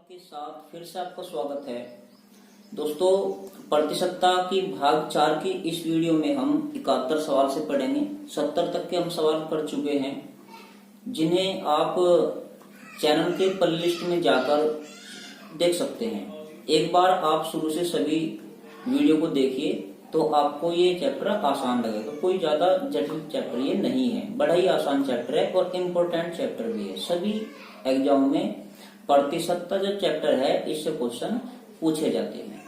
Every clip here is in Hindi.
के साथ फिर से आपका स्वागत है। दोस्तों, प्रतिशतता की भाग 4 की इस वीडियो में हम 71 सवाल से पढ़ेंगे। 70 तक के हम सवाल कर चुके हैं, जिन्हें आप चैनल के प्लेलिस्ट में जाकर देख सकते हैं। एक बार आप शुरू से सभी वीडियो को देखिए तो आपको ये चैप्टर आसान लगेगा। कोई ज्यादा जटिल चैप्टर ये नहीं है, बड़ा ही आसान चैप्टर है और इम्पोर्टेंट चैप्टर भी है। सभी एग्जाम में प्रतिशतता जो चैप्टर है इससे क्वेश्चन पूछे जाते हैं।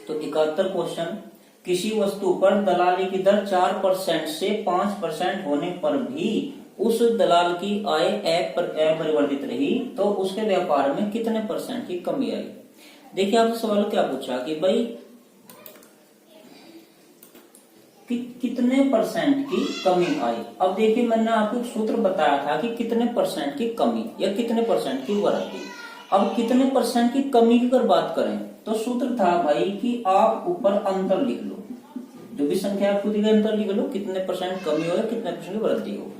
तो 71 क्वेश्चन, किसी वस्तु पर दलाली की दर 4% से 5% होने पर भी उस दलाल की आय अपरिवर्तित रही तो उसके व्यापार में कितने परसेंट की कमी आई। देखिए, आपसे सवाल क्या पूछा कि भाई कितने परसेंट की कमी आई। अब देखिए, मैंने आपको एक सूत्र बताया था कि कितने परसेंट की कमी या कितने परसेंट की वृद्धि। अब कितने परसेंट की कमी की अगर बात करें तो सूत्र था भाई कि आप ऊपर अंतर लिख लो, जो भी संख्या आपको दी गई अंतर लिख लो, कितने परसेंट कमी हो या कितने परसेंट की वृद्धि हो।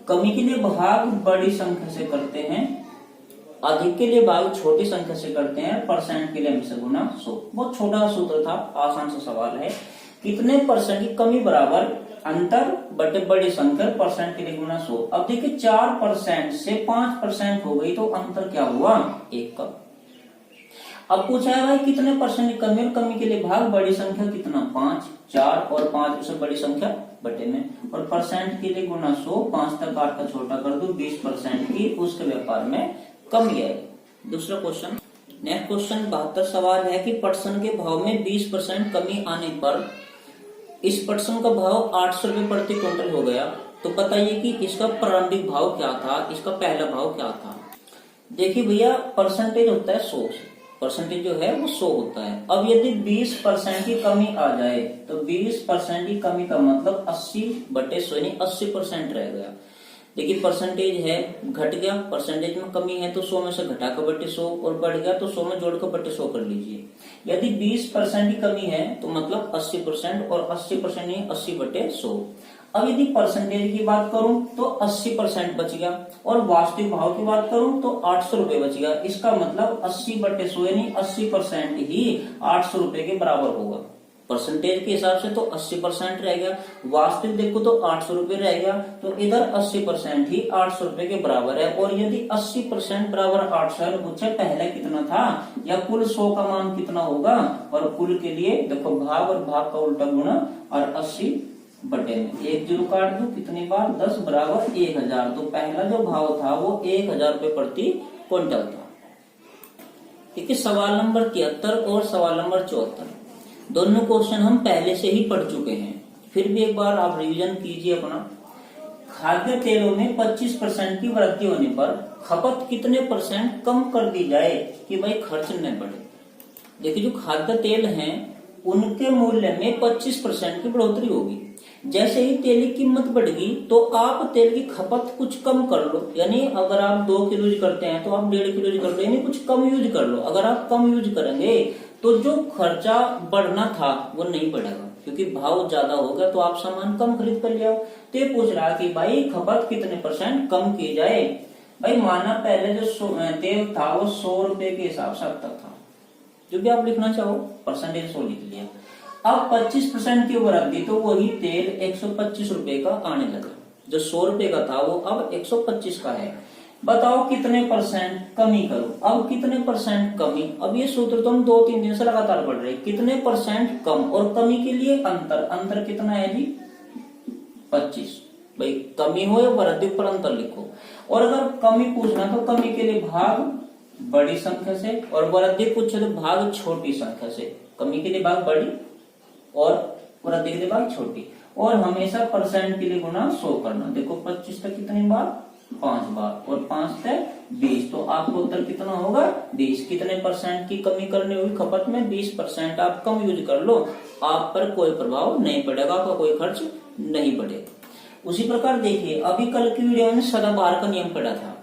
कमी के लिए भाग बड़ी संख्या से करते हैं, अधिक के लिए भाग छोटी संख्या से करते हैं, परसेंट के लिए हमेशा गुना 100। बहुत छोटा सूत्र था, आसान सा सवाल है। कितने परसेंट की कमी बराबर अंतर बटे बड़ी संख्या परसेंट के लिए गुना 100। अब देखिए, 4% से 5% हो गई तो अंतर क्या हुआ, 1 का। अब पूछा है भाई कितने परसेंट की कमी, और कमी के लिए भाग बड़ी संख्या कितना 5, 4 और 5 से बड़ी संख्या बटे में, और परसेंट के लिए गुना 100। 5 तक 8 का छोटा कर दो, 20% की उसके व्यापार में कमी आई। दूसरा क्वेश्चन, नेक्स्ट क्वेश्चन 72 सवाल है कि पटसन के भाव में 20% कमी आने पर इस पटसन का भाव 800 रुपए प्रति क्विंटल हो गया, तो बताइए कि इसका प्रारंभिक भाव क्या था, इसका पहला भाव क्या था। देखिए भैया, परसेंटेज होता है 100 से, परसेंटेज जो है वो 100 होता है। अब यदि 20% की कमी आ जाए तो 20% की कमी का मतलब 80 बटे 100 यानी 80% रह गया। देखिए, परसेंटेज है घट गया, परसेंटेज में कमी है तो 100 में से घटा कर बटे 100, और बढ़ गया तो 100 में जोड़कर बटे 100 कर लीजिए। यदि 20% की कमी है तो मतलब 80%, और 80% नहीं 80 बटे 100। अब यदि परसेंटेज की बात करूं तो 80% बच गया, और वास्तविक भाव की बात करूं तो 800 रुपए बच गया। इसका मतलब 80 बटे 100 यानी 80% ही 800 रुपए के बराबर होगा। परसेंटेज के हिसाब से तो 80% रह गया, वास्तविक देखो तो 800 रुपए रह गया, तो इधर 80% ही 800 रुपए के बराबर है। और यदि 80% बराबर 800 है तो पूछे पहले कितना था, या कुल 100 का मान कितना होगा। और कुल के लिए देखो भाग और भाग का उल्टा गुणा, और 80 बटे में 1 0 काट दो, कितनी बार 10 बराबर 1000। तो पहला जो भाव था वो 1000 रुपए प्रति क्विंटल था। ठीक है, सवाल नंबर 73 और सवाल नंबर 74 दोनों क्वेश्चन हम पहले से ही पढ़ चुके हैं, फिर भी एक बार आप रिवीजन कीजिए अपना। खाद्य तेलों में 25% की वृद्धि होने पर खपत कितने परसेंट कम कर दी जाए कि भाई खर्च न बढ़े। देखिए, जो खाद्य तेल हैं उनके मूल्य में 25% की बढ़ोतरी होगी। जैसे ही तेल की कीमत बढ़ेगी तो आप तेल की खपत कुछ कम कर लो, यानी अगर आप 2 किलो यूज करते हैं तो आप 1.5 किलो यूज कर लो, यानी कुछ कम यूज कर लो। अगर आप कम यूज करेंगे तो जो खर्चा बढ़ना था वो नहीं बढ़ेगा, क्योंकि भाव ज्यादा होगा तो आप सामान कम खरीद कर ले आओ। तो ये पूछ रहा कि भाई खपत कितने परसेंट कम की जाए। भाई माना पहले जो तेल था वो 100 रुपए के हिसाब से आता था, जो भी आप लिखना चाहो, परसेंटेज 100 लिख लिया। अब 25% की वृद्धि तो वही तेल 125 रुपए का आने लगा। जो 100 रुपए का था वो अब 125 का है। बताओ कितने परसेंट कमी करो। अब कितने परसेंट कमी, अब ये सूत्र तो हम 2-3 दिन से लगातार पढ़ रहे हैं। कितने परसेंट कम, और कमी के लिए अंतर, अंतर कितना है जी 25। भाई कमी हो या वृद्धि पर अंतर लिखो। और अगर कमी पूछना तो कमी के लिए भाग बड़ी संख्या से, और वृद्धि पूछे तो भाग छोटी संख्या से। कमी के लिए भाग बड़ी और वृद्धि के लिए भाग छोटी, और हमेशा परसेंट के लिए गुना 100 करना। देखो 25 तक कितनी बार 5 बार, और 5 तक 20, तो आपको उत्तर कितना होगा 20। कितने परसेंट की कमी करनी होगी खपत में, 20% आप कम यूज कर लो, आप पर कोई प्रभाव नहीं पड़ेगा, आपका कोई खर्च नहीं बढ़ेगा। उसी प्रकार देखिए, अभी कल की वीडियो में सदाबहार का नियम पढ़ा था।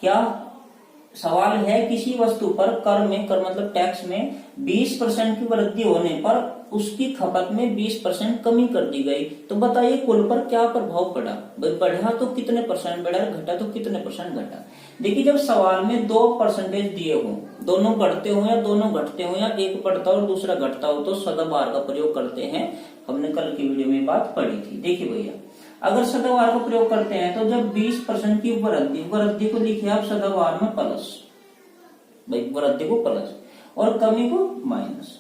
क्या सवाल है किसी वस्तु पर कर मतलब टैक्स में 20% की वृद्धि होने पर उसकी खपत में 20% कमी कर दी गई, तो बताइए कुल पर क्या प्रभाव पड़ा। बढ़ा तो कितने परसेंट बढ़ा, घटा तो कितने परसेंट घटा। देखिए जब सवाल में 2% दिए हो, दोनों बढ़ते हो या दोनों घटते हो या एक बढ़ता हो और दूसरा घटता हो, तो सदाबहार का प्रयोग करते हैं। हमने कल की वीडियो में बात पढ़ी थी। देखिए भैया, अगर सदाबहार का प्रयोग करते हैं तो जब 20% की वृद्धि को लिखिए आप सदाबहार में प्लस, भाई वृद्धि को प्लस और कमी को माइनस,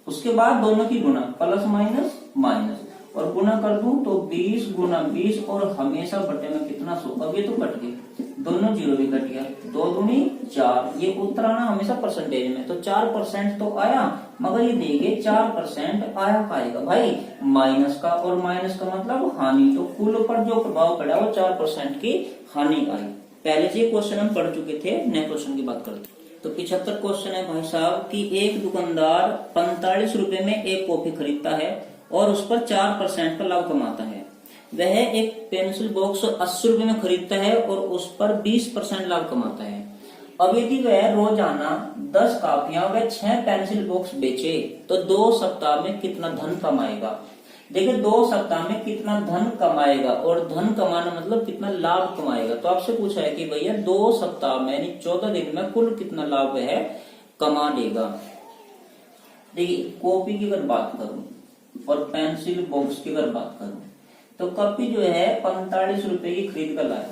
उसके बाद दोनों की गुणा प्लस माइनस माइनस और गुणा कर दूं तो 20 गुना 20 और हमेशा बटे में कितना 100। अब ये तो कट गए, दोनों जीरो भी कट गया, 2 दूनी 4, ये उत्तर आना हमेशा परसेंटेज में, तो 4% तो आया, मगर ये देखिए 4% आया पाएगा भाई माइनस का, और माइनस का मतलब हानि, तो कुल पर जो प्रभाव पड़ा वो 4% की हानि आई। पहले से क्वेश्चन हम पढ़ चुके थे, नए क्वेश्चन की बात करते। तो 75 क्वेश्चन है भाई साहब कि एक दुकानदार 45 रुपए में एक कॉफी खरीदता है और उस पर 4% का लाभ कमाता है। वह एक पेंसिल बॉक्स 80 रुपए में खरीदता है और उस पर 20% लाभ कमाता है। अब यदि वह रोजाना 10 कापियां व 6 पेंसिल बॉक्स बेचे तो 2 सप्ताह में कितना धन कमाएगा। देखिए 2 सप्ताह में कितना धन कमाएगा, और धन कमाना मतलब कितना लाभ कमाएगा। तो आपसे पूछा है कि भैया 2 सप्ताह में यानी 14 दिन में कुल कितना लाभ है कमा लेगा। देखिए कॉपी की अगर बात करूं और पेंसिल बॉक्स की अगर बात करूं तो कॉपी जो है 45 रुपए की खरीद कर लाया,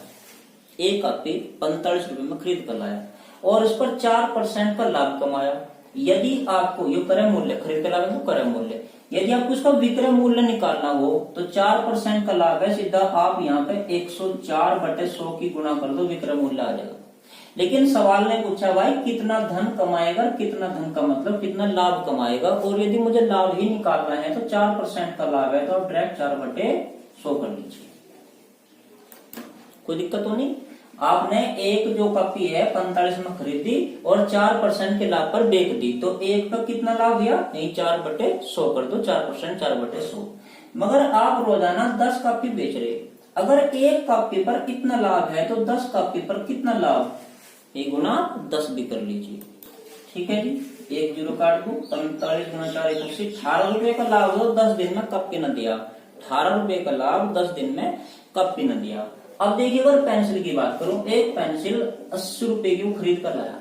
एक कॉपी 45 रुपए में खरीद कर लाया और उस पर 4% का लाभ कमाया। यदि आपको ये क्रय मूल्य, खरीद कर लाया तो क्रय मूल्य, यदि आपको इसका विक्रय मूल्य निकालना हो तो 4% का लाभ है, सीधा आप यहाँ पे 104/100 की गुणा कर दो, विक्रय मूल्य आ जाएगा। लेकिन सवाल ने पूछा भाई कितना धन कमाएगा, कितना धन का मतलब कितना लाभ कमाएगा, और यदि मुझे लाभ ही निकालना है तो 4% का लाभ है तो आप डायरेक्ट 4/100 कर लीजिए, कोई दिक्कत तो नहीं। आपने एक जो कॉपी है 45 में खरीदी और 4% के लाभ पर बेच दी, तो एक का कितना लाभ दिया, नहीं 4/100 कर दो, 4% 4/100। मगर आप रोजाना 10 कॉपी बेच रहे, अगर एक कॉपी पर कितना लाभ है तो 10 कॉपी पर कितना लाभ, 1 गुना 10 भी कर लीजिए, ठीक है जी। 1 जीरो काट दो, 45 गुना 4 18 रुपए का लाभ हो 10 दिन में कॉपी न दिया, 18 रुपए का लाभ 10 दिन में कॉपी न दिया। अब देखिए अगर पेंसिल की बात करूं, एक पेंसिल 80 रुपए की वो खरीद कर लाया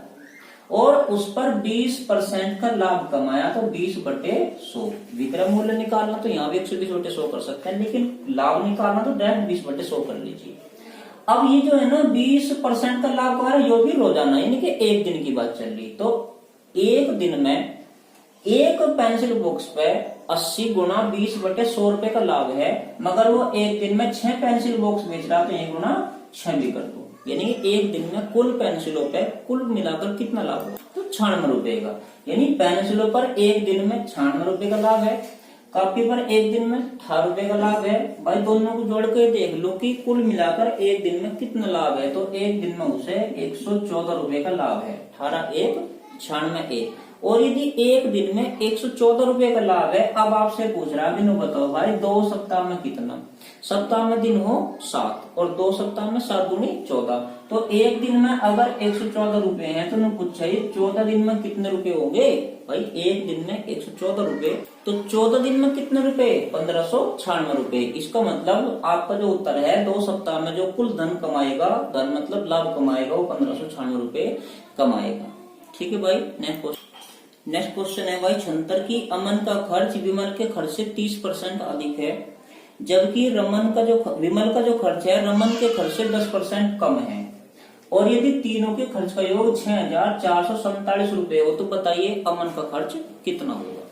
और उस पर 20% का लाभ कमाया, तो 20/100 विक्रय मूल्य निकालना तो यहाँ भी 120/100 कर सकते हैं, लेकिन लाभ निकालना तो डायरेक्ट 20/100 कर लीजिए। अब ये जो है ना 20% का लाभ कमा रहा है, यो भी रोजाना यानी कि एक दिन की बात चल रही, तो एक दिन में एक पेंसिल बॉक्स पे 80 गुना 20/100 रुपए का लाभ है, मगर वो एक दिन में 6 पेंसिल बॉक्स बेच रहा, तो 1 गुना 6 भी कर दो, यानी एक दिन में कुल पेंसिलों पे कुल मिलाकर कितना लाभ होगा, तो 96 रुपए का। यानी पेंसिलों पर एक दिन में 96 रुपए का लाभ है, कॉपी पर एक दिन में 18 रुपए का लाभ है। भाई दोनों को जोड़ के देख लो कि कुल मिलाकर एक दिन में कितना लाभ है, तो एक दिन में उसे 114 रुपए का लाभ है, 18 1 96 और यदि एक दिन में 114 रुपए का लाभ है, अब आपसे पूछ रहा है बिनु बताओ भाई 2 सप्ताह में कितना, सप्ताह में दिन हो 7 और 2 सप्ताह में 7 दूनी 14, तो एक दिन में अगर 114 रुपए हैं तो मैं पूछा 14 दिन में कितने रुपए होंगे। भाई एक दिन में 114 रुपए, तो 14 दिन में कितने रुपए, 1596 रुपए। इसका मतलब आपका जो उत्तर है 2 सप्ताह में जो कुल धन कमाएगा, धन मतलब लाभ कमाएगा, वो 1596 रुपए कमाएगा, ठीक है भाई। नेक्स्ट क्वेश्चन है भाई 76 की अमन का खर्च विमल के खर्च से 30% अधिक है, जबकि विमल का जो खर्च है रमन के खर्च से 10% कम है, और यदि तीनों के खर्च का योग 6447 रुपए हो, तो बताइए अमन का खर्च कितना होगा।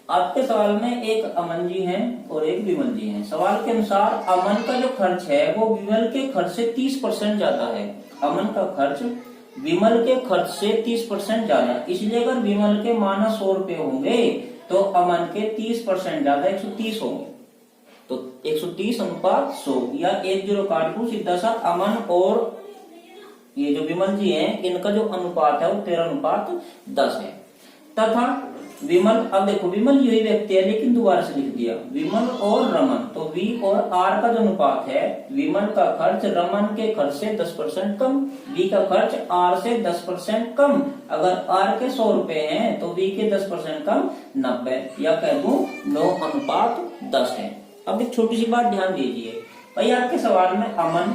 आपके सवाल में एक अमन जी हैं और एक विमल जी हैं। सवाल के अनुसार अमन का जो खर्च है वो विमल के खर्च से 30% ज्यादा है। अमन का खर्च विमल के खर्च से 30% ज्यादा, इसलिए अगर विमल के माना 100 रुपए होंगे तो अमन के 30% ज्यादा 130 होंगे, तो 130/100 या 1 जीरो काट दो, सीधा सा अमन और ये जो विमल जी हैं इनका जो अनुपात है वो 13:10 है। तथा विमल, अब देखो विमल यही व्यक्ति है लेकिन दोबारा से लिख दिया विमल और रमन, तो वी और आर का जो अनुपात है, विमल का खर्च रमन के खर्च से 10% कम, वी का खर्च आर से 10% कम। अगर आर के 100 रुपए हैं तो वी के 10% कम 90, या कह दूं 9:10 है। अब एक छोटी सी बात ध्यान दीजिए भाई, आपके सवाल में अमन,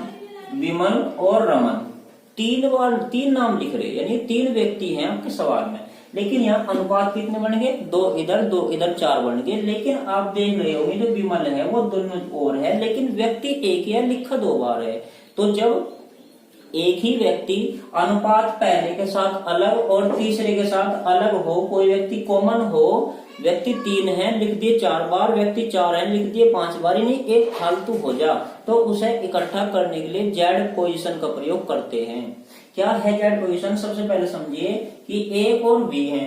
विमल और रमन तीन नाम लिख रहे, यानी 3 व्यक्ति हैं आपके सवाल में, लेकिन यहाँ अनुपात कितने बन गए, 2 इधर 4 बन गए। लेकिन आप देख रहे होंगे जो विमल है वो दोनों और है, लेकिन व्यक्ति एक ही है, लिखा 2 बार है। तो जब एक ही व्यक्ति अनुपात पहले के साथ अलग और तीसरे के साथ अलग हो, कोई व्यक्ति कॉमन हो, व्यक्ति 3 है लिख दिए 4 बार, व्यक्ति 4 है लिख दिए 5 बार, यानी एक फालतू हो जा, तो उसे इकट्ठा करने के लिए जेड पोजीशन का प्रयोग करते हैं। क्या है जेड पोजीशन? सबसे पहले समझिए कि ए और बी है,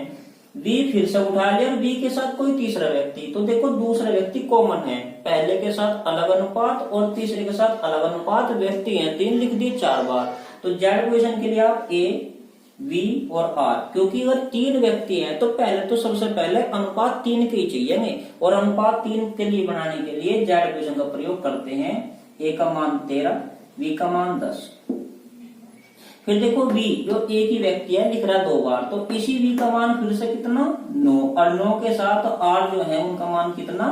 बी फिर से उठा लिया और बी के साथ कोई तीसरा व्यक्ति, तो देखो दूसरा व्यक्ति कॉमन है, पहले के साथ अलग अनुपात और तीसरे के साथ अलग अनुपात, व्यक्ति हैं 3 लिख दिए 4 बार। तो जेड पोजीशन के लिए आप ए, वी और आर, क्योंकि अगर 3 व्यक्ति हैं तो पहले तो सबसे पहले अनुपात 3 के ही चाहिए, और अनुपात 3 के लिए बनाने के लिए जेड पोजीशन का प्रयोग करते हैं। ए का मान 13, वी का मान 10। फिर देखो वी जो एक ही व्यक्ति है लिख रहा है 2 बार, तो इसी वी का मान फिर से कितना 9, और 9 के साथ आर जो है उनका मान कितना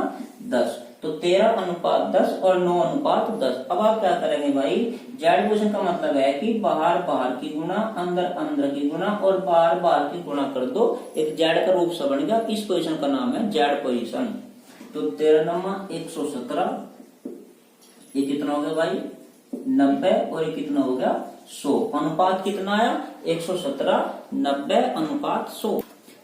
10, तो 13:10 और 9:10। अब आप क्या करेंगे भाई, जेड पोजीशन का मतलब है कि बाहर बाहर की गुना, अंदर अंदर की गुना और बाहर बाहर की गुना कर दो, एक जेड का रूप से बन गया। इस पोजीशन का नाम है जेड पोजीशन। तो 13×117, ये कितना हो गया भाई 90, और ये कितना हो गया 100। अनुपात कितना आया 117, 90:100।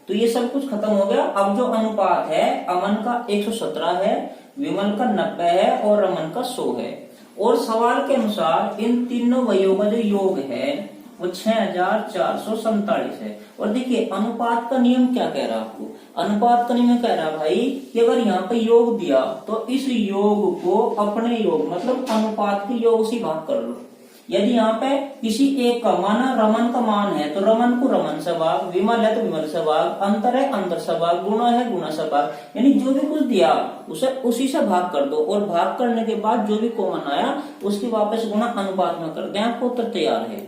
तो ये सब कुछ खत्म हो गया। अब जो अनुपात है अमन का 117 है, विमल का 90 है और रमन का 100 है, और सवाल के अनुसार इन तीनों वयों का जो योग है वो 6447 है। और देखिए अनुपात का नियम क्या कह रहा है आपको, अनुपात का नियम कह रहा है भाई कि अगर यहाँ पे योग दिया तो इस योग को अपने योग मतलब अनुपात के योग से भाग कर लो। यदि यहाँ पे किसी एक का माना रमन का मान है तो रमन को रमन से भाग, विमल है तो विमल से भाग, अंतर है अंतर से भाग, गुणा है गुणा से भाग, यानी जो भी कुछ दिया उसे उसी से भाग कर दो, और भाग करने के बाद जो भी कॉमन आया उसकी वापस गुणा अनुपात में कर दें, आपको उत्तर तैयार है।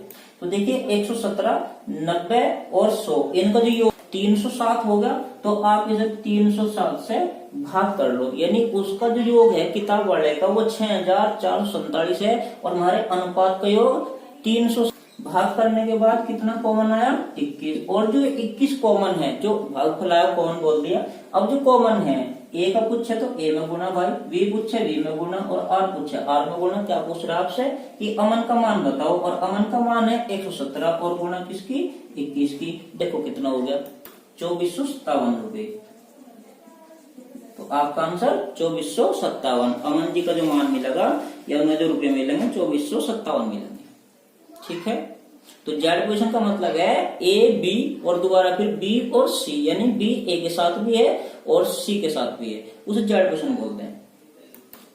तो देखिए 117, 90 और 100 इनका जो योग 307 होगा, तो आप इसे 307 से भाग कर लो, यानी उसका जो योग है किताब वाले का वो 6447 है, और हमारे अनुपात का योग 300 भाग करने के बाद कितना कॉमन आया 21, और जो 21 कॉमन है, जो भाग फैलाया कॉमन बोल दिया। अब जो कॉमन है ए का पूछे तो ए में गुना भाई, वी पूछे वी में गुना, और आर पूछे आर में गुना। क्या पूछ रहा है आपसे कि अमन का मान बताओ, और अमन का मान है 117 और गुना किसकी 21 की। देखो कितना हो गया 2457 रुपए। तो आपका आंसर 2457, अमन जी का जो मान मिलेगा या उन्हें जो रुपए मिलेंगे 2457 मिलेंगे। ठीक है, तो जेड पोजीशन का मतलब है ए बी और दोबारा फिर बी और सी, यानी बी ए के साथ भी है और सी के साथ भी है, उसे जेड पोजीशन बोलते हैं।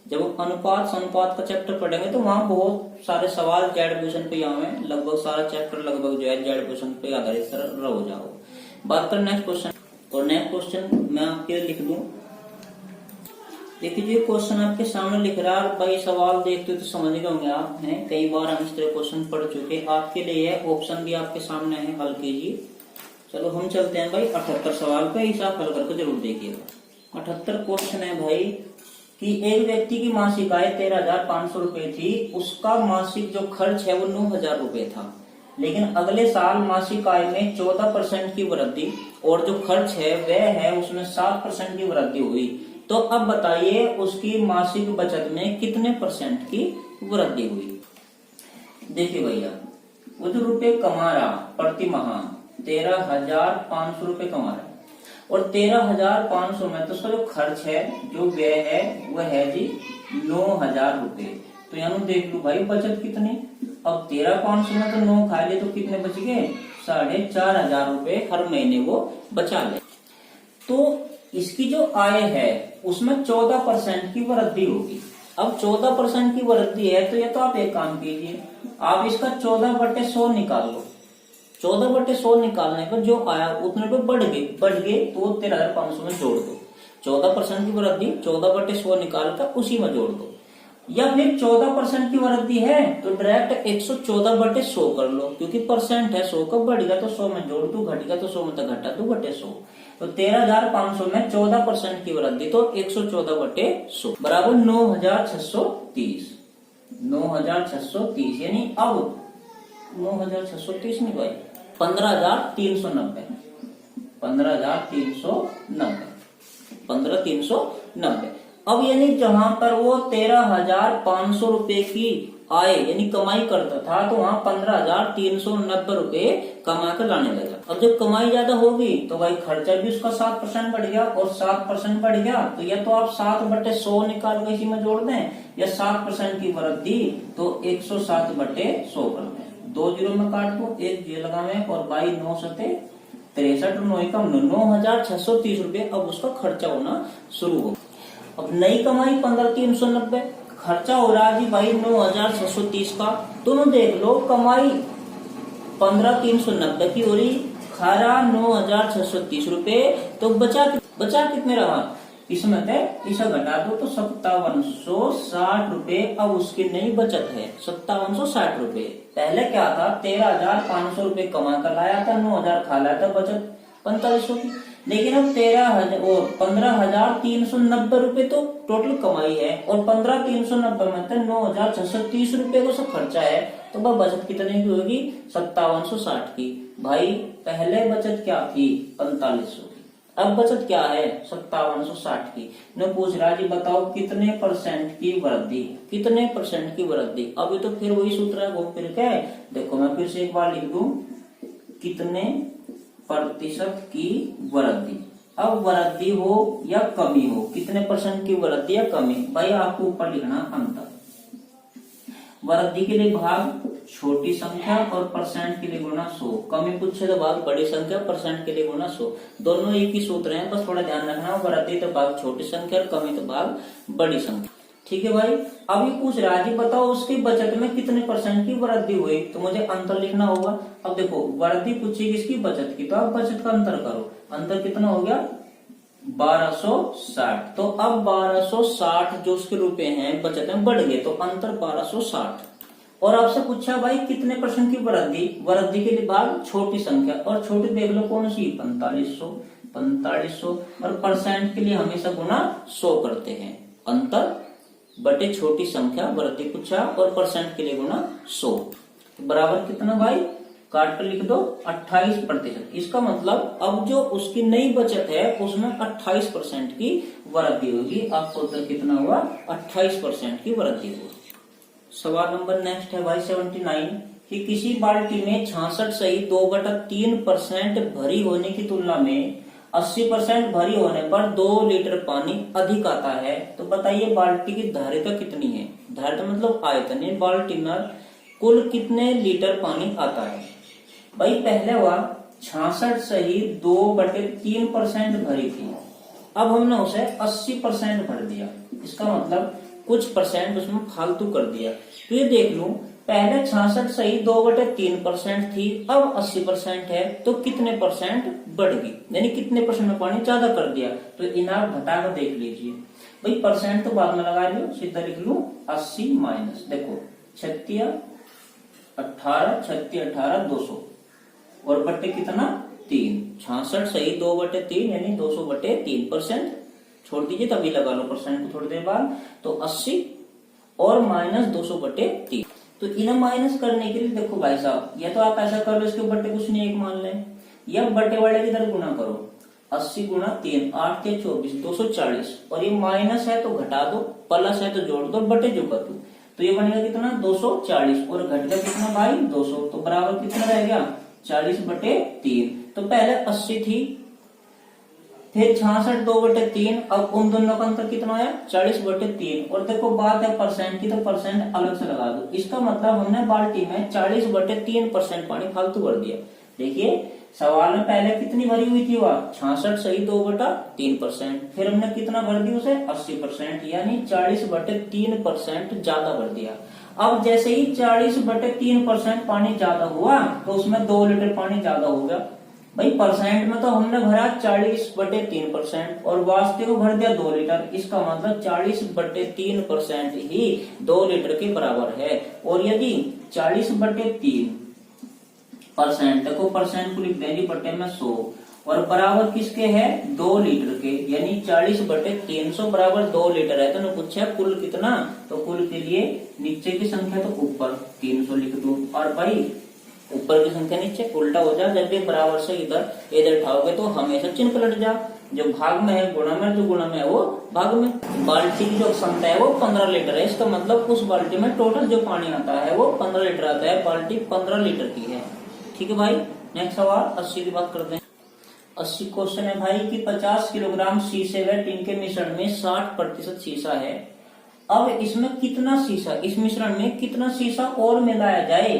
जब अनुपात अनुपात का चैप्टर पढ़ेंगे तो वहां बहुत सारे सवाल जेड पोजीशन पे आवे, लगभग सारा चैप्टर लगभग जो है जेड पोजीशन पे आधारित हो जाओ। बात कर नेक्स्ट क्वेश्चन, और नेक्स्ट क्वेश्चन मैं आपके लिख दूं। देखिए जो क्वेश्चन आपके सामने लिख रहा है भाई, सवाल देखते तो समझ गए होंगे आप, हैं कई बार हम इस तरह क्वेश्चन पढ़ चुके, आपके लिए है ऑप्शन भी आपके सामने है, हल कीजिए। चलो हम चलते हैं भाई 78 सवाल पे, हिसाब हल करके जरूर देखिएगा। 78 क्वेश्चन है भाई कि एक व्यक्ति की मासिक आय 13,500 रुपए थी, उसका मासिक जो खर्च है वो 9,000 रुपए था, लेकिन अगले साल मासिक आय में 14% की वृद्धि और जो खर्च है वह है उसमें 7% की वृद्धि हुई। तो अब बताइए उसकी मासिक बचत में कितने % की वृद्धि हुई। देखिए भैया वो जो रुपए कमा रहा प्रति माह 13,500 रुपए कमा रहा, और 13,500 में तो उसका जो खर्च है जो व्यय है वह है जी 9,000 रुपए। तो यहाँ देख लो भाई बचत कितनी, अब 13,500 में तो 9 खा ले तो कितने बच गए 4,500 रुपए हर महीने वो बचा ले। तो इसकी जो आय है उसमें 14% की वृद्धि होगी। अब 14% की वृद्धि है तो ये तो आप एक काम कीजिए, आप इसका 14/100 निकाल लो, 14/100 निकालने पर जो आया उतने पे बढ़ गए तो 13,500 में जोड़ दो। 14% की वृद्धि 14/100 निकाल कर उसी में जोड़ दो। या फिर 14% की वृद्धि है तो डायरेक्ट 114/100 कर लो, क्योंकि परसेंट है 100 का, बढ़ेगा तो 100 में जोड़ दो, घटेगा तो 100 में तो घटा दो बटे 100। तो 13,500 में 14% की वृद्धि तो 114/100 बराबर 9,630। 9,630 यानी अब 9,630 नहीं भाई, 15,390। 15,390 15,390। अब यानी जहां पर वो 13,500 रुपए की आय यानी कमाई करता था तो वहां 15,390 रुपए कमा कर लाने लगा। अब जब कमाई ज्यादा होगी तो भाई खर्चा भी उसका 7% बढ़ गया, और 7% बढ़ गया तो या तो आप 7/100 निकाल के इसी में जोड़ दें, या 7% की वृद्धि तो 107/100 कर दें। 2 जीरो में काट दो, 1 जीरो लगावे और बाई 9 सते 63 9,630 रुपए अब उसका खर्चा होना शुरू हो। अब नई कमाई 15,390, खर्चा हो रहा है जी भाई 9,630 का। दोनों देख लो, कमाई 15,390 की हो रही, खरा 9,630 रुपए, तो बचा कितने रहा इसमें थे, इसे घटा दो तो 5760 रुपए अब उसकी नई बचत है। 5760 रुपए। पहले क्या था, 13,500 रुपए कमा कर लाया था, 9,000 खा लाया था, बचत 4500 की। लेकिन अब 13,000 और 15,390 रुपए तो टोटल कमाई है, और 15,390 में तो 9,630 रुपए को सब खर्चा है, तो वह बचत कितने की होगी, 5760 की। भाई पहले बचत क्या थी, 4500 की, अब बचत क्या है, 5760 की। न पूछ रहा जी बताओ कितने परसेंट की वृद्धि, कितने परसेंट की वृद्धि। अभी तो फिर वही सूत्र है घूम फिर के। देखो मैं फिर से एक बार लिख दूं, कितने प्रतिशत की वृद्धि। अब वृद्धि हो या कमी हो, कितने परसेंट की वृद्धि या कमी, भाई आपको ऊपर लिखना अंतर। वृद्धि के लिए भाग छोटी संख्या और परसेंट के लिए गुना 100। कमी पूछे तो भाग बड़ी संख्या, परसेंट के लिए गुना 100। दोनों एक ही सूत्र हैं, बस थोड़ा ध्यान रखना। वृद्धि तो भाग छोटी संख्या और कमी तो भाग बड़ी संख्या। ठीक है भाई। अभी पूछ रहा है जी बताओ उसकी बचत में कितने परसेंट की वृद्धि हुई, तो मुझे अंतर लिखना होगा। अब देखो वृद्धि पूछी किसकी, बचत की, तो अब बचत का अंतर करो। अंतर कितना हो गया, 1260। तो अब 1260 जो उसके रुपए हैं बचत में बढ़ गए, तो अंतर 1260। और आपसे पूछा भाई कितने परसेंट की वृद्धि, वृद्धि के लिए भाग छोटी संख्या, और छोटी देख लो कौन सी, 4500। और परसेंट के लिए हमेशा गुना 100 करते हैं। अंतर बटे छोटी संख्या, वृद्धि पूछा, और परसेंट के लिए गुना 100, तो बराबर कितना भाई, काट कर लिख दो 28%। इसका मतलब अब जो उसकी नई बचत है उसमें 28% की वृद्धि होगी। आपको उत्तर कितना हुआ, 28% की वृद्धि होगी। सवाल नंबर नेक्स्ट है भाई 79 कि किसी बाल्टी में 66 सही 2/3% भरी होने की तुलना में 80% भरी होने पर 2 लीटर पानी अधिक आता है, तो बताइए बाल्टी की धारिता कितनी है। धारिता मतलब आयतन, बाल्टी में कुल कितने लीटर पानी आता है। भाई पहले हुआ 66 सही 2/3% भरी थी, अब हमने उसे 80% भर दिया। इसका मतलब कुछ परसेंट उसमें फालतू कर दिया। तो ये देख लूं, पहले 66 सही 2/3% थी, अब 80% है, तो कितने परसेंट बढ़ गई, यानी कितने परसेंट में पानी ज्यादा कर दिया। तो इन्हें घटा कर देख लीजिए भाई, परसेंट तो बाद में लगा लियो, सीधा लिख लू 80 माइनस, देखो 36 18 200 और बट्टे कितना 3। 66 सही 2/3 यानी 200/3%। छोड़ दीजिए तभी लगा लो परसेंट को थोड़ी देर बाद, तो 80 और माइनस 200/3। तो इन्हें माइनस करने के लिए देखो भाई साहब, या तो आप ऐसा कर लो इसके बट्टे कुछ नहीं एक मान लें, या बट्टे वाले की तरफ गुना करो। 80 गुना 3 8 के 24 240, और ये माइनस है तो घटा दो, प्लस है तो जोड़ दो, बटे जो कर दो, तो ये बनेगा कितना 240 और घट गया कितना भाई 200, तो बराबर कितना रह गया 40/3। तो पहले 80 थी, फिर 66 2/3, अब उन दोनों का अंतर कितना है 40/3। और देखो बात है परसेंट की, तो परसेंट अलग से लगा दो। इसका मतलब हमने बाल्टी में 40/3% पानी फालतू भर दिया। देखिए सवाल में पहले कितनी भरी हुई थी, वह 66 सही 2/3%, फिर हमने कितना भर दिया उसे 80%, यानी 40/3% ज्यादा भर दिया। अब जैसे ही 40/3% पानी ज्यादा हुआ तो उसमें 2 लीटर पानी ज्यादा हो गया। भाई परसेंट में तो हमने भरा 40/3% और वास्तविक में भर दिया 2 लीटर। इसका मतलब 40/3% ही 2 लीटर के बराबर है। और यदि 40/3% को परसेंट को लिख देंगे बटे में 100 और बराबर किसके है 2 लीटर के, यानी 40/300 बराबर 2 लीटर है। तो ने पूछा कुल कितना, तो कुल के लिए नीचे की संख्या तो ऊपर 300 लिख दो और भाई ऊपर की संख्या नीचे उल्टा हो जाए। जब भी बराबर से इधर इधर उठाओगे तो हमेशा चिन्ह पलट जा। जो भाग में है गुणा में, जो गुणा में है वो भाग में। बाल्टी की जो क्षमता है वो 15 लीटर है। इसका मतलब उस बाल्टी में टोटल जो पानी आता है वो 15 लीटर आता है। बाल्टी 15 लीटर की है। ठीक है भाई। नेक्स्ट सवाल 80 की बात करते हैं। 80 क्वेश्चन है भाई कि 50 किलोग्राम शीशे व टिन के मिश्रण में 60% शीशा है। अब इसमें कितना शीशा, इस मिश्रण में कितना शीशा और मिलाया जाए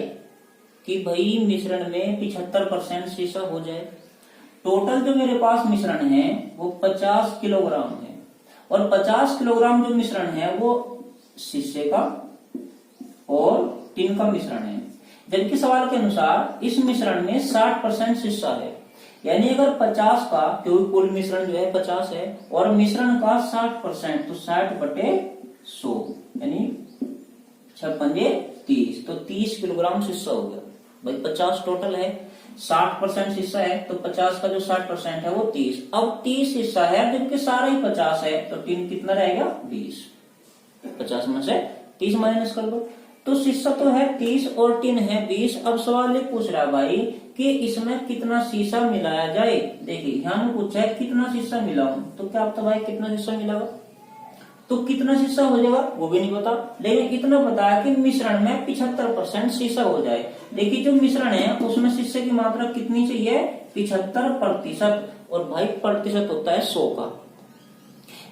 कि भाई मिश्रण में 75% शीशा हो जाए। टोटल जो मेरे पास मिश्रण है वो 50 किलोग्राम है और 50 किलोग्राम जो मिश्रण है वो शीशे का और टिन का मिश्रण है। जबकि सवाल के अनुसार इस मिश्रण में 60% शीशा है। यानी अगर 50 का, क्योंकि कुल मिश्रण जो है 50 है और मिश्रण का 60%, तो 60/100 यानी 6×5 = 30, तो 30 किलोग्राम शीशा हो गया। भाई 50 टोटल है, 60% शीशा है, तो 50 का जो 60% है वो 30। अब 30 शीशा है जबकि सारा ही 50 है, तो टिन कितना रहेगा 20। 50 में से 30 माइनस कर दो, तो शीशा तो है 30 और टिन है 20। अब सवाल ये पूछ रहा है भाई कि इसमें कितना शीशा मिलाया जाए। देखिए यहाँ में पूछा है कितना शीशा मिलाऊं, तो क्या आपका भाई कितना शीशा मिलागा, तो कितना शीशा हो जाएगा वो भी नहीं पता। लेकिन इतना पता है कि मिश्रण में 75% शीशा हो जाए। देखिए जो मिश्रण है उसमें शीशे की मात्रा कितनी चाहिए 75%। और भाई प्रतिशत होता है 100 का।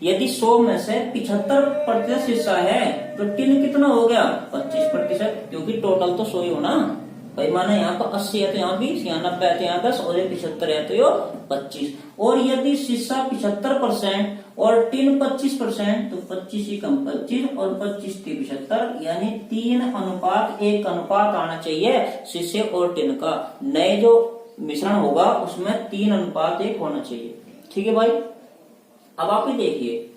यदि 100 में से 75% शीशा है तो टिन कितना हो गया 25%, क्योंकि टोटल तो 100 ही होना। भाई माना यहाँ पर 80 है तो यहाँ 20, यहाँ 90 है तो यहाँ 10 और 75 है तो ये 25। और यदि शीशा 75% और टिन 25%, तो 25 ही कम 25 और 25 × 75, यानी 3:1 अनुपात आना चाहिए शीशे और टिन का। नए जो मिश्रण होगा उसमें 3:1 होना चाहिए। ठीक है भाई। अब आप ही देखिए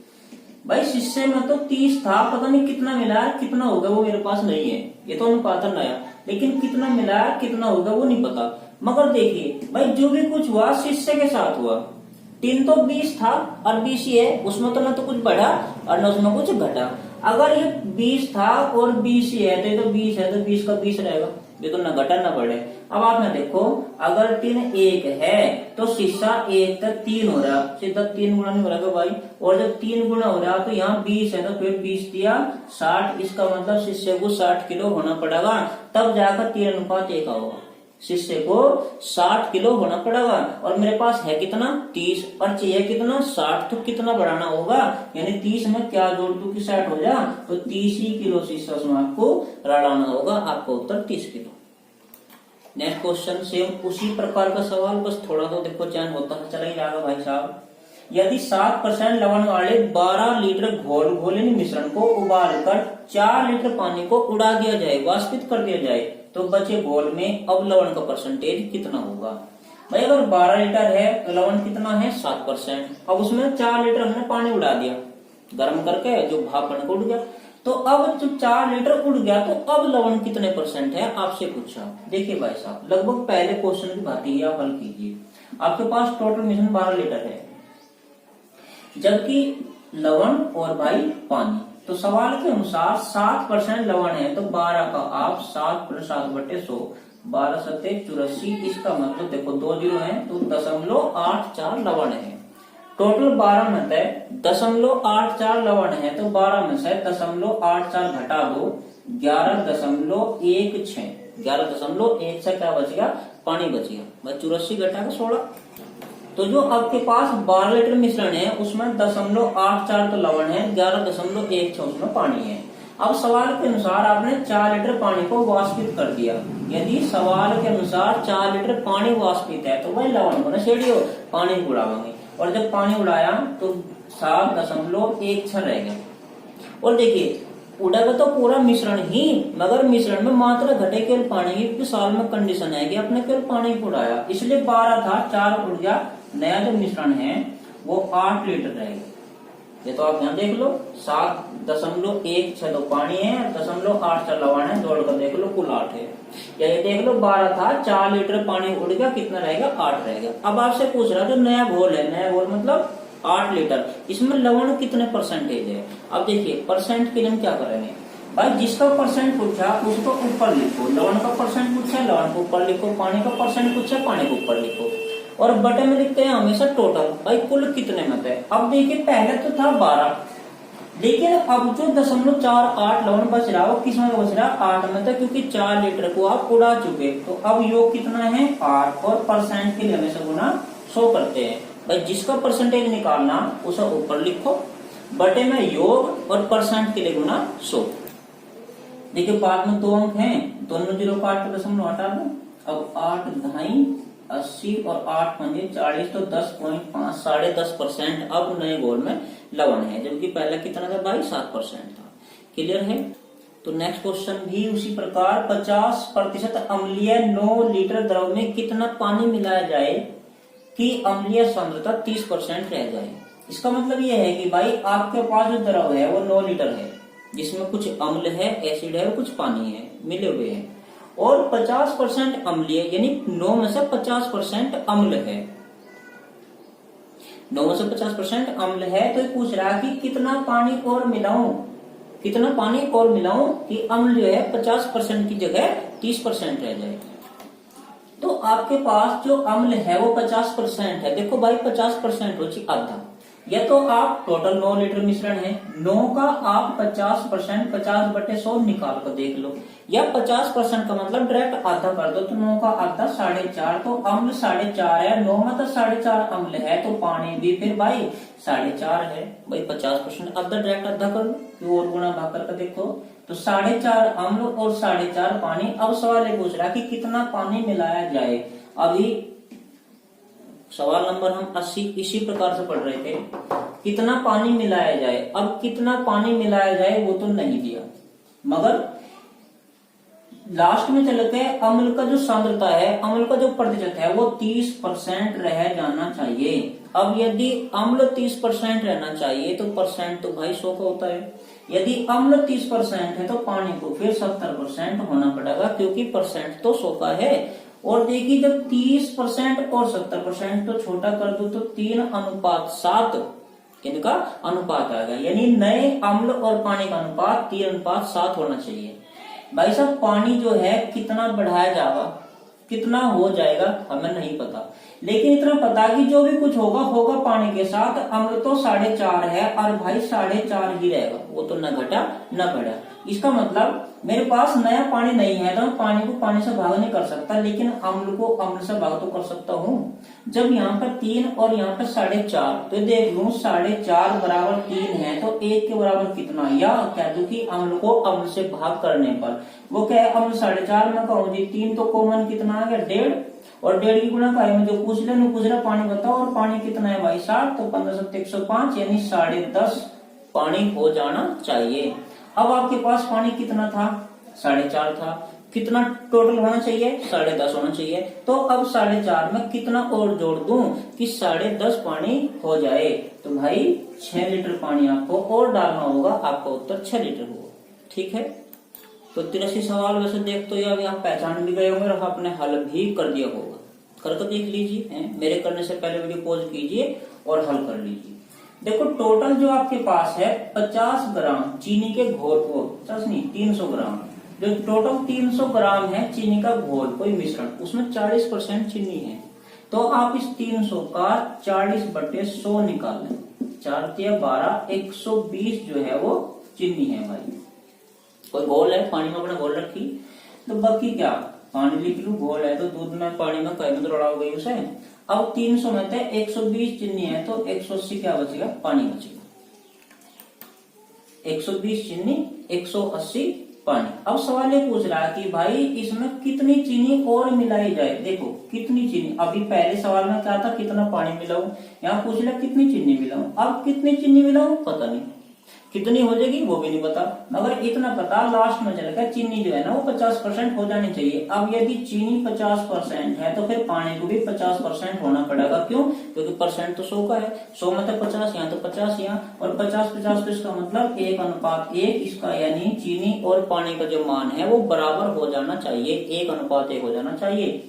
भाई शीशे में तो 30 था, पता नहीं कितना मिला कितना होगा वो मेरे पास नहीं है, ये तो अनुपात नया, लेकिन कितना मिला कितना होगा वो नहीं पता। मगर देखिए भाई जो भी कुछ हुआ शीशे के साथ हुआ। टिन तो 20 था और 20 ही है, उसमें तो ना तो कुछ बढ़ा और न उसमें कुछ घटा। अगर ये 20 था और 20 ही है तो ये तो 20 है तो 20 का 20 रहेगा, ये तो न घटा न बढ़े। अब आप में देखो अगर टिन 1 है तो शीशा 1 तक 3 हो रहा, सीधा 3 गुना नहीं हो रहा भाई। और जब 3 गुना हो रहा तो यहाँ 20 है तो फिर 20 दिया 60, इसका मतलब शीशे को 60 किलो होना पड़ेगा, तब जाकर 3:1 होगा। शीशे को 60 किलो होना पड़ेगा और मेरे पास है कितना 30 और चाहिए कितना 60, तो कितना बढ़ाना होगा, यानी 30 में क्या जोड़ दूं कि 60 हो जा, तो 30 ही किलो शीशा उसमें आपको रड़ाना होगा। आपका उत्तर 30 किलो। नेक्स्ट क्वेश्चन सेम उसी प्रकार का सवाल, बस थोड़ा तो देखो चैन होता है चला ही जाएगा भाई साहब। यदि 7% लवण वाले 12 लीटर घोलित मिश्रण को उबालकर 4 लीटर पानी को उड़ा दिया जाए, वाष्पित कर दिया जाए, तो बचे घोल में अब लवण का परसेंटेज कितना होगा। भाई अगर 12 लीटर है तो लवण कितना है 7%। अब उसमें 4 लीटर हमने पानी उड़ा दिया गर्म करके, जो भाप बन के उड़ गया, तो अब जो 4 लीटर उड़ गया तो अब लवण कितने % है आपसे पूछा। देखिए भाई साहब लगभग पहले क्वेश्चन की बात ही आप हल कीजिए। आपके पास टोटल मिश्रण 12 लीटर है जबकि लवण और भाई पानी, तो सवाल के अनुसार 7% लवण है तो 12 का आप 7/7/100, 12 सत्ते 84। इसका मतलब देखो 2 0 है तो 0.84 लवण है। टोटल 12 में से 0.84 लवण है तो 12 में से 0.84 घटा दो 11.16। 11.16 क्या बच गया पानी बच गया। बस 84 घटा के 16, तो जो आपके पास 12 लीटर मिश्रण है उसमें 0.84 तो लवण है, 11.16 उसमें पानी है। अब सवाल के अनुसार आपने 4 लीटर पानी को वाष्पित कर दिया। यदि सवाल के अनुसार 4 लीटर पानी वाष्पित है तो वही लवण को ना छेड़ियो पानी उड़ावांगे, और जब पानी उड़ाया तो 7.16 रह गया। और देखिए उड़ेगा तो पूरा मिश्रण ही, मगर मिश्रण में मात्रा घटे केवल पानी की, क्योंकि साल में कंडीशन है कि अपने केवल पानी को उड़ाया, इसलिए 12 था, 4 उड़ गया। नया जो मिश्रण है वो 8 लीटर रहेगा। ये तो आप यहाँ देख लो, 7.16 तो पानी है, 0.8 लवण है, जोड़ कर देख लो कुल 8 है। या ये देख लो 12 था, 4 लीटर पानी उड़ गया, कितना रहेगा 8 रहेगा। अब आपसे पूछ रहा है जो नया घोल है, नया घोल मतलब 8 लीटर, इसमें लवण कितने परसेंटेज है। अब देखिए परसेंट के लिए हम क्या करेंगे भाई, जिसका परसेंट पूछा उसको ऊपर लिखो, लवण का परसेंट पूछा लवण को ऊपर लिखो, पानी का परसेंट पूछा पानी को ऊपर लिखो, और बटे में लिखते हैं हमेशा टोटल, भाई कुल कितने में थे। अब देखिए पहले तो था 12, लेकिन अब जो 0.48 लवण बच रहा वो किस में बच रहा, 8 में था, क्योंकि 4 लीटर को आप उड़ा चुके। तो अब योग कितना है 8, और परसेंट के लिए हमेशा गुना 100 करते हैं। भाई जिसका परसेंटेज निकालना उसे ऊपर लिखो, बटे में योग और परसेंट के लिए गुना 100। देखिए बाद में 2 अंक हैं, दोनों 0 को 8 दशमलव हटा दो। अब 8 ढाई 80 और 8 पंजे 40, तो 10.5 10.5% अब नए घोल में लवण है, जबकि पहले कितना था भाई 7% था। क्लियर है। तो नेक्स्ट क्वेश्चन भी उसी प्रकार, 50% अम्लीय 9 लीटर द्रव में कितना पानी मिलाया जाए कि अम्लीय सांद्रता 30% रह जाए। इसका मतलब यह है कि भाई आपके पास जो द्रव है वो 9 लीटर है, जिसमें कुछ अम्ल है, एसिड है और कुछ पानी है, मिले हुए हैं, और 50% अम्लीय, यानी 9 में से 50% अम्ल है, 9 में से 50% अम्ल है। तो ये पूछ रहा है कि कितना पानी और मिलाऊं, कितना पानी और मिलाऊं कि अम्ल जो है 50% की जगह 30% रह जाए। तो आपके पास जो अम्ल है वो 50% है। देखो भाई 50% हो चाहिए आधा, या तो आप टोटल 9 लीटर मिश्रण है, 9 का आप 50%, 50/100 निकाल कर देख लो, या 50% का मतलब डायरेक्ट आधा कर दो, तो 9 का आधा 4.5, तो अम्ल 4.5 है, 9 में तो 4.5 अम्ल है, तो पानी भी फिर भाई 4.5 है। भाई 50% आधा डायरेक्ट आधा कर लो, और गुणा भाग करके देखो, तो 4.5 अम्ल और 4.5 पानी। अब सवाल ये पूछ रहा कि कितना पानी मिलाया जाए। अभी सवाल नंबर हम 80 इसी प्रकार से पढ़ रहे थे, कितना पानी मिलाया जाए। अब कितना पानी मिलाया जाए वो तो नहीं दिया, मगर लास्ट में चल के अम्ल का जो सांद्रता है, अम्ल का जो प्रतिशत है वो 30% रह जाना चाहिए। अब यदि अम्ल 30% रहना चाहिए तो परसेंट तो भाई 100 का होता है। यदि अम्ल 30% है तो पानी को फिर 70% होना पड़ेगा, क्योंकि परसेंट तो 100 का है। और देखिए जब 30% और 70% तो छोटा कर दो तो 3:7 इनका अनुपात आ गया, यानी नए अम्ल और पानी का अनुपात 3:7 होना चाहिए। भाई साहब पानी जो है कितना बढ़ाया जाएगा, कितना हो जाएगा हमें नहीं पता, लेकिन इतना पता कि जो भी कुछ होगा होगा पानी के साथ। अम्ल तो 4.5 है और भाई 4.5 ही रहेगा, वो तो न घटा न बढ़ा। इसका मतलब मेरे पास नया पानी नहीं है तो मैं पानी को पानी से भाग नहीं कर सकता, लेकिन अम्ल को अम्ल से भाग तो कर सकता हूँ। जब यहाँ पर 3 और यहाँ पर 4.5, तो देख लूं 4.5 बराबर 3 है, तो 1 के बराबर कितना, या कह दूं कि अम्ल को अम्ल से भाग करने पर वो क्या है, अम्ल 4.5 में कहूँ जी, 3 तो कॉमन कितना आ गया 1.5, और 1.5 की गुणा का जो पूछ रहा पानी बताओ, और पानी कितना है भाई 7, तो 15/105 यानी 10.5 पानी हो जाना चाहिए। अब आपके पास पानी कितना था 4.5 था, कितना टोटल होना चाहिए 10.5 होना चाहिए। तो अब 4.5 में कितना और जोड़ दूं कि 10.5 पानी हो जाए, तो भाई 6 लीटर पानी आपको और डालना होगा, आपका उत्तर 6 लीटर होगा। ठीक है, तो 83 सवाल वैसे देख तो ये आप पहचान भी गए होंगे और आपने हल भी कर दिया होगा, करके देख लीजिए। मेरे करने से पहले वीडियो पॉज कीजिए और हल कर लीजिए। देखो टोटल जो आपके पास है 50 ग्राम चीनी के घोल को, 50 नहीं 300 ग्राम, जो टोटल 300 ग्राम है चीनी का घोल कोई मिश्रण, उसमें 40% चीनी है। तो आप इस 300 का 40/100 निकाल लें, 4×12 120 जो है वो चीनी है भाई। कोई घोल है, पानी में अपने घोल रखी, तो बाकी क्या पानी लिख लू, घोल है तो दूध में पानी में कहीं में तो रड़ा गई उसे। अब 300 में से 120 चीनी है तो 180 क्या बचेगा, पानी बचेगा। 120 चीनी 180 पानी। अब सवाल ये पूछ रहा है कि भाई इसमें कितनी चीनी और मिलाई जाए। देखो कितनी चीनी, अभी पहले सवाल में क्या था कितना पानी मिलाऊं, यहाँ पूछ रहा कितनी चीनी मिलाऊं। अब कितनी चीनी मिलाऊं पता नहीं, कितनी हो जाएगी वो भी नहीं पता, मगर इतना पता लास्ट में चलेगा चीनी जो है ना वो 50% हो जानी चाहिए। अब यदि चीनी 50% है तो फिर पानी को भी 50% होना पड़ेगा। क्यों? क्योंकि परसेंट तो 100 का है, 100 मतलब 50 यहाँ तो 50 यहाँ, और 50-50 तो इसका मतलब 1:1 इसका, यानी चीनी और पानी का जो मान है वो बराबर हो जाना चाहिए, 1:1 हो जाना चाहिए।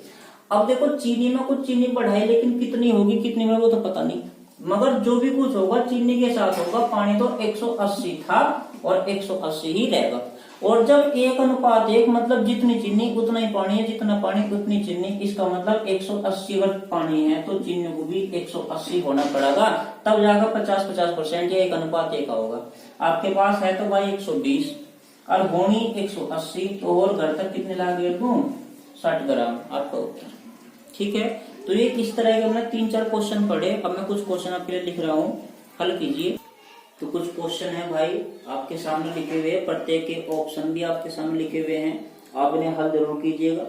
अब देखो चीनी में कुछ चीनी बढ़ाई, लेकिन कितनी होगी कितनी में वो तो पता नहीं, मगर जो भी कुछ होगा चीनी के साथ होगा। पानी तो 180 था और 180 ही रहेगा। और जब 1:1 मतलब जितनी चीनी उतना ही पानी है, जितना पानी उतनी चीनी, इसका मतलब 180 अगर पानी है तो चीनी को भी 180 होना पड़ेगा, तब जाकर 50-50% या 1:1 होगा। आपके पास है तो भाई 120 और होनी 180, तो और घर तक कितने ला गए तुम? 60 ग्राम आपका उत्तर। ठीक है, तो ये किस तरह के हमने 3-4 क्वेश्चन पढ़े। अब मैं कुछ क्वेश्चन आपके लिए लिख रहा हूँ, हल कीजिए। तो कुछ क्वेश्चन है भाई आपके सामने लिखे हुए, प्रत्येक के ऑप्शन भी आपके सामने लिखे हुए हैं, आप इन्हें हल जरूर कीजिएगा।